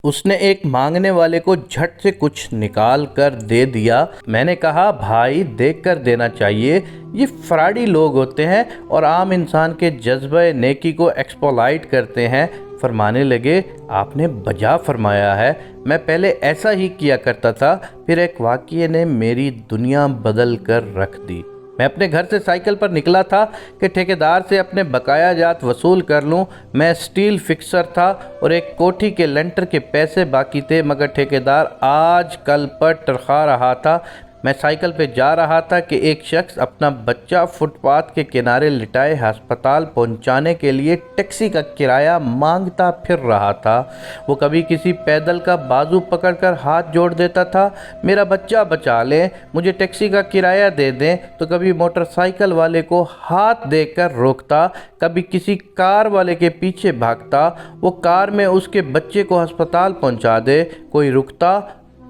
اس نے ایک مانگنے والے کو جھٹ سے کچھ نکال کر دے دیا۔ میں نے کہا بھائی دیکھ کر دینا چاہیے، یہ فراڈی لوگ ہوتے ہیں اور عام انسان کے جذبہ نیکی کو ایکسپلائٹ کرتے ہیں۔ فرمانے لگے آپ نے بجا فرمایا ہے، میں پہلے ایسا ہی کیا کرتا تھا، پھر ایک واقعے نے میری دنیا بدل کر رکھ دی۔ میں اپنے گھر سے سائیکل پر نکلا تھا کہ ٹھیکیدار سے اپنے بقایا جات وصول کر لوں۔ میں سٹیل فکسر تھا اور ایک کوٹھی کے لنٹر کے پیسے باقی تھے، مگر ٹھیکیدار آج کل پر ٹرخا رہا تھا۔ میں سائیکل پہ جا رہا تھا کہ ایک شخص اپنا بچہ فٹ پاتھ کے کنارے لٹائے ہسپتال پہنچانے کے لیے ٹیکسی کا کرایہ مانگتا پھر رہا تھا۔ وہ کبھی کسی پیدل کا بازو پکڑ کر ہاتھ جوڑ دیتا تھا، میرا بچہ بچا لیں، مجھے ٹیکسی کا کرایہ دے دیں، تو کبھی موٹر سائیکل والے کو ہاتھ دے کر روکتا، کبھی کسی کار والے کے پیچھے بھاگتا، وہ کار میں اس کے بچے کو ہسپتال پہنچا دے۔ کوئی رکتا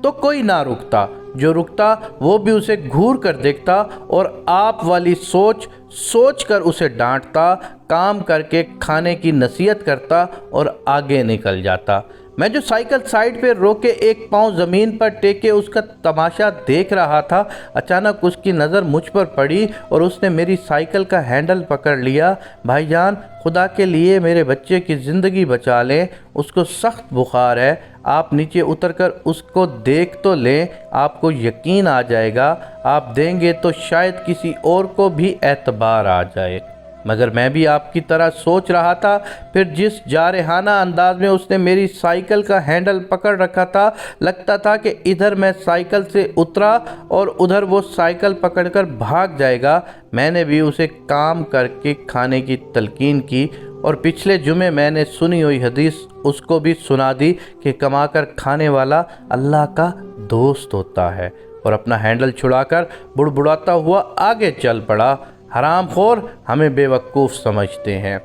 تو کوئی نہ رکتا، جو رکتا وہ بھی اسے گھور کر دیکھتا اور آپ والی سوچ کر اسے ڈانٹتا، کام کر کے کھانے کی نصیحت کرتا اور آگے نکل جاتا۔ میں جو سائیکل سائیڈ پہ روکے ایک پاؤں زمین پر ٹیکے اس کا تماشا دیکھ رہا تھا، اچانک اس کی نظر مجھ پر پڑی اور اس نے میری سائیکل کا ہینڈل پکڑ لیا۔ بھائی جان خدا کے لیے میرے بچے کی زندگی بچا لیں، اس کو سخت بخار ہے، آپ نیچے اتر کر اس کو دیکھ تو لیں، آپ کو یقین آ جائے گا، آپ دیں گے تو شاید کسی اور کو بھی اعتبار آ جائے۔ مگر میں بھی آپ کی طرح سوچ رہا تھا۔ پھر جس جارحانہ انداز میں اس نے میری سائیکل کا ہینڈل پکڑ رکھا تھا، لگتا تھا کہ ادھر میں سائیکل سے اترا اور ادھر وہ سائیکل پکڑ کر بھاگ جائے گا۔ میں نے بھی اسے کام کر کے کھانے کی تلقین کی اور پچھلے جمعے میں نے سنی ہوئی حدیث اس کو بھی سنا دی کہ کما کر کھانے والا اللہ کا دوست ہوتا ہے، اور اپنا ہینڈل چھڑا کر بڑبڑاتا ہوا آگے چل پڑا۔ حرام خور ہمیں بے وقوف سمجھتے ہیں۔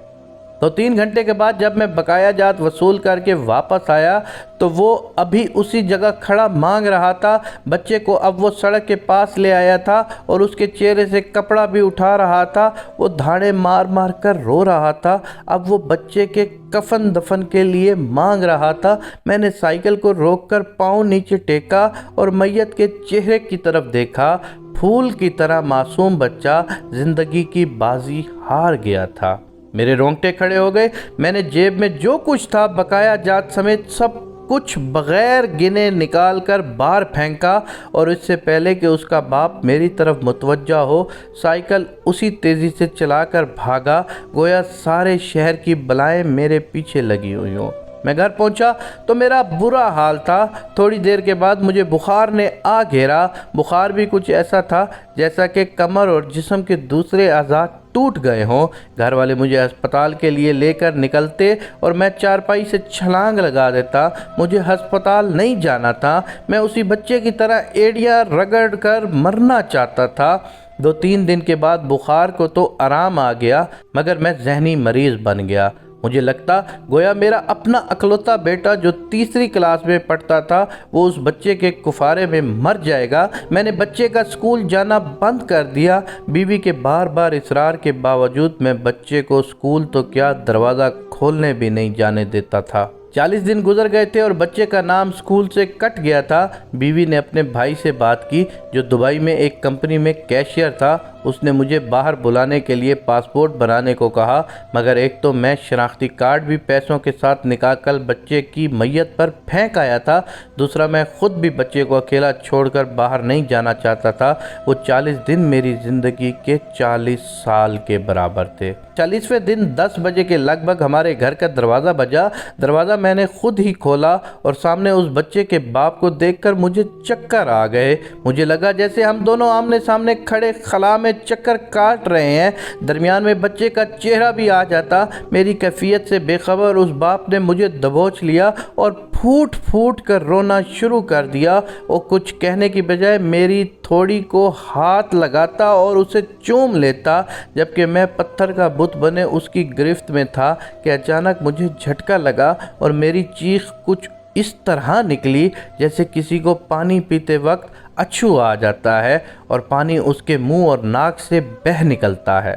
تو 3 گھنٹے کے بعد جب میں بقایا جات وصول کر کے واپس آیا تو وہ ابھی اسی جگہ کھڑا مانگ رہا تھا۔ بچے کو اب وہ سڑک کے پاس لے آیا تھا اور اس کے چہرے سے کپڑا بھی اٹھا رہا تھا، وہ دھاڑے مار مار کر رو رہا تھا۔ اب وہ بچے کے کفن دفن کے لیے مانگ رہا تھا۔ میں نے سائیکل کو روک کر پاؤں نیچے ٹیکا اور میت کے چہرے کی طرف دیکھا۔ پھول کی طرح معصوم بچہ زندگی کی بازی ہار گیا تھا۔ میرے رونگٹے کھڑے ہو گئے۔ میں نے جیب میں جو کچھ تھا بقایا جات سمیت سب کچھ بغیر گنے نکال کر باہر پھینکا، اور اس سے پہلے کہ اس کا باپ میری طرف متوجہ ہو سائیکل اسی تیزی سے چلا کر بھاگا گویا سارے شہر کی بلائیں میرے پیچھے لگی ہوئی ہوں۔ میں گھر پہنچا تو میرا برا حال تھا۔ تھوڑی دیر کے بعد مجھے بخار نے آ گھیرا۔ بخار بھی کچھ ایسا تھا جیسا کہ کمر اور جسم کے دوسرے اعضاء ٹوٹ گئے ہوں۔ گھر والے مجھے ہسپتال کے لیے لے کر نکلتے اور میں چارپائی سے چھلانگ لگا دیتا۔ مجھے ہسپتال نہیں جانا تھا، میں اسی بچے کی طرح ایڑیاں رگڑ کر مرنا چاہتا تھا۔ 2-3 دن کے بعد بخار کو تو آرام آ گیا، مگر میں ذہنی مریض بن گیا۔ مجھے لگتا گویا میرا اپنا اکلوتا بیٹا جو 3ری کلاس میں پڑھتا تھا وہ اس بچے کے کفارے میں مر جائے گا۔ میں نے بچے کا اسکول جانا بند کر دیا۔ بیوی کے بار بار اصرار کے باوجود میں بچے کو اسکول تو کیا دروازہ کھولنے بھی نہیں جانے دیتا تھا۔ 40 دن گزر گئے تھے اور بچے کا نام اسکول سے کٹ گیا تھا۔ بیوی نے اپنے بھائی سے بات کی جو دبئی میں ایک کمپنی میں کیشیئر تھا۔ اس نے مجھے باہر بلانے کے لیے پاسپورٹ بنانے کو کہا، مگر ایک تو میں شناختی کارڈ بھی پیسوں کے ساتھ نکال کر بچے کی میت پر پھینک آیا تھا، دوسرا میں خود بھی بچے کو اکیلا چھوڑ کر باہر نہیں جانا چاہتا تھا۔ وہ 40 دن میری زندگی کے 40 سال کے برابر تھے۔ 40ویں دن 10 بجے کے لگ بھگ ہمارے گھر کا دروازہ بجا۔ دروازہ میں نے خود ہی کھولا اور سامنے اس بچے کے باپ کو دیکھ کر مجھے چکر آ گئے۔ مجھے لگا جیسے ہم دونوں آمنے سامنے کھڑے خلا میں چکر کاٹ رہے ہیں، درمیان میں بچے کا چہرہ بھی آ جاتا۔ میری کیفیت سے بے خبر اس باپ نے مجھے دبوچ لیا اور پھوٹ پھوٹ کر رونا شروع کر دیا۔ وہ کچھ کہنے کی بجائے میری تھوڑی کو ہاتھ لگاتا اور اسے چوم لیتا، جبکہ میں پتھر کا بت بنے اس کی گرفت میں تھا کہ اچانک مجھے جھٹکا لگا اور میری چیخ کچھ اس طرح نکلی جیسے کسی کو پانی پیتے وقت اچھو آ جاتا ہے اور پانی اس کے منہ اور ناک سے بہہ نکلتا ہے۔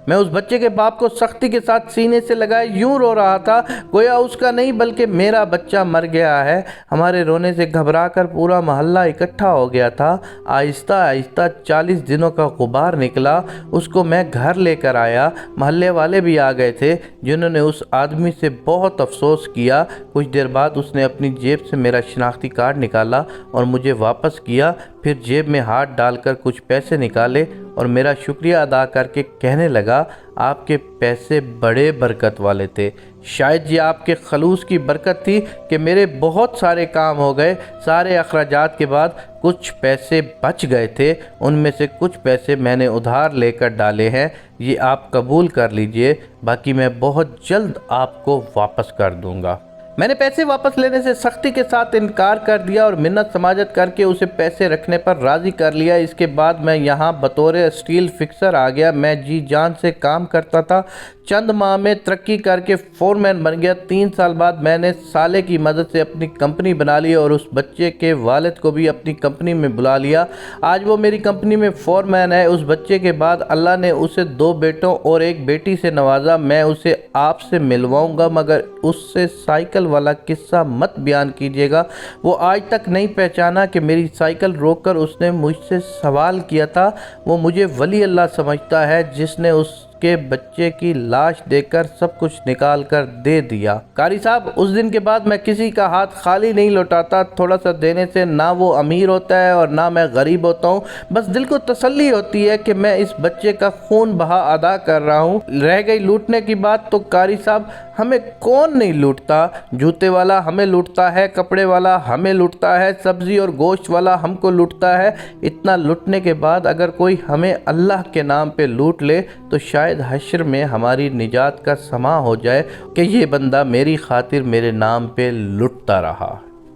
میں اس بچے کے باپ کو سختی کے ساتھ سینے سے لگائے یوں رو رہا تھا گویا اس کا نہیں بلکہ میرا بچہ مر گیا ہے۔ ہمارے رونے سے گھبرا کر پورا محلہ اکٹھا ہو گیا تھا۔ آہستہ آہستہ 40 دنوں کا غبار نکلا۔ اس کو میں گھر لے کر آیا۔ محلے والے بھی آ گئے تھے جنہوں نے اس آدمی سے بہت افسوس کیا۔ کچھ دیر بعد اس نے اپنی جیب سے میرا شناختی کارڈ نکالا اور مجھے واپس کیا، پھر جیب میں ہاتھ ڈال کر کچھ پیسے نکالے اور میرا شکریہ ادا کر کے کہنے لگا آپ کے پیسے بڑے برکت والے تھے۔ شاید یہ آپ کے خلوص کی برکت تھی کہ میرے بہت سارے کام ہو گئے۔ سارے اخراجات کے بعد کچھ پیسے بچ گئے تھے، ان میں سے کچھ پیسے میں نے ادھار لے کر ڈالے ہیں، یہ آپ قبول کر لیجئے، باقی میں بہت جلد آپ کو واپس کر دوں گا۔ میں نے پیسے واپس لینے سے سختی کے ساتھ انکار کر دیا اور منت سماجت کر کے اسے پیسے رکھنے پر راضی کر لیا۔ اس کے بعد میں یہاں بطور اسٹیل فکسر آ گیا۔ میں جی جان سے کام کرتا تھا، چند ماہ میں ترقی کر کے فورمین بن گیا۔ 3 سال بعد میں نے سالے کی مدد سے اپنی کمپنی بنا لی اور اس بچے کے والد کو بھی اپنی کمپنی میں بلا لیا۔ آج وہ میری کمپنی میں فورمین ہے۔ اس بچے کے بعد اللہ نے اسے 2 بیٹوں اور 1 بیٹی سے نوازا۔ میں اسے آپ سے ملواؤں گا، مگر اس سے سائیکل والا قصہ مت بیان کیجیے گا۔ وہ آج تک نہیں پہچانا کہ میری سائیکل روک کر اس نے مجھ سے سوال کیا تھا۔ وہ مجھے ولی اللہ سمجھتا ہے جس نے اس کے بچے کی لاش دیکھ کر سب کچھ نکال کر دے دیا۔ قاری صاحب، اس دن کے بعد میں کسی کا ہاتھ خالی نہیں لوٹاتا۔ تھوڑا سا دینے سے نہ وہ امیر ہوتا ہے اور نہ میں غریب ہوتا ہوں۔ بس دل کو تسلی ہوتی ہے کہ میں اس بچے کا خون بہا ادا کر رہا ہوں۔ رہ گئی لوٹنے کی بات، تو قاری صاحب ہمیں کون نہیں لوٹتا؟ جوتے والا ہمیں لوٹتا ہے، کپڑے والا ہمیں لوٹتا ہے، سبزی اور گوشت والا ہم کو لوٹتا ہے۔ اتنا لوٹنے کے بعد اگر کوئی ہمیں اللہ کے نام پہ لوٹ لے تو شاید حشر میں ہماری نجات کا سماں ہو جائے کہ یہ بندہ میری خاطر میرے نام پہ لٹتا رہا۔